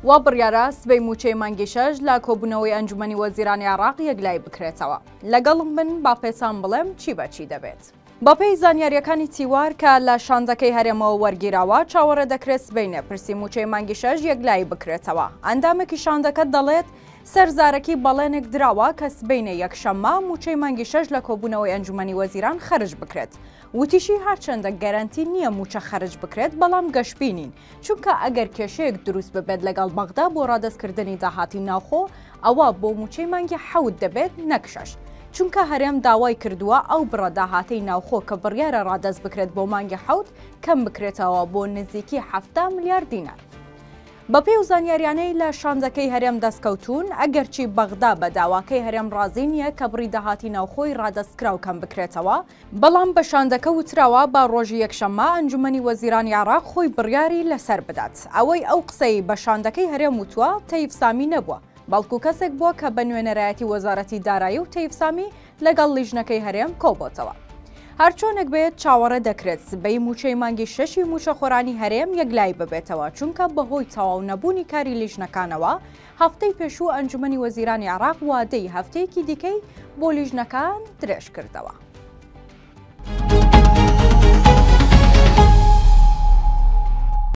و بڕیارە سبەی موچەی مانگی 6 لە کۆبوونەوەی ئەنجومەنی وەزیرانی عێراق یەکلای بکرێتەوە. لەگەڵم بن با پێچان بڵێم چی بەچی دەبێت. بەپێی زانیاریەکانی تیوار کە لە شاندەکەی هەرێمەوە وەرگیراوە چاوەڕێ دەکرێت سبەی پرسی موچەی مانگی 6 یەکلای بکرێتەوە. ئەندامێکی شاندەکە دەڵێت سەرزارەکی بەڵێنێک دراوە کە سبەینە یەکشەممە موچەی مانگی 6 لە کۆبوونەوەی ئەنجومەنی وەزیران خەرج بکرێت. وتیشی هەرچەندە گەرانتی نییە موچە خەرج بکرێت بەڵام گەشببینین چونکە ئەگەر کێشەیەک دروست ببێت لەگەڵ بەغدا بۆ ڕادەستکردنی داهاتی ناوخۆ ئەوە بۆ موچەی مانگی 7 دەبێت نەک 6. چونکە هەرێم داوای کردووە ئەو بڕە داهاتەی ناوخۆ کە بڕیارە ڕادەست بکرێت بۆ مانگی 7 کەم بکرێتەوە بۆ نزیکی 7 ملیار دینار. بەپێی و زانیاریانەی لە شاندەکەی هەرێم دەستکەوتون ئەگەرچی بەغدا بە داواکەی هەرێم ڕازی نییە کە بڕی داهاتی ناوخۆی ڕادەستکراو کەم بکرێتەوە، بەڵام بە شاندەکە وتراوە با ڕۆژی یەکشەممە ئەنجومەنی وەزیرانی عێراق خۆی بڕیاری لەسەر بدات. ئەوەی ئەو قسەی بە شاندەکەی هەرێم وتووە تەیب سامی نەبووە، بەڵکو کەسێک بووە کە بە نوێنەرایەتی وەزارەتی دارایی و تەیب سامی لەگەڵ لیژنەکەی هەرێم کۆبۆتەوە. هەرچۆنێک بێت چاوەڕێ دەکرێت سبەی موچەی مانگی 6 موچە خۆرانی هەرێم یەکلای ببێتەوە چونکە بەهۆی تەواو نەبوونی کاری لیژنەکانەوە هەفتەی پێشوو ئەنجومەنی وەزیرانی عێراق وادەی هەفتەیەکی دیکەی بۆ لیژنەکان درێژ کردەوە.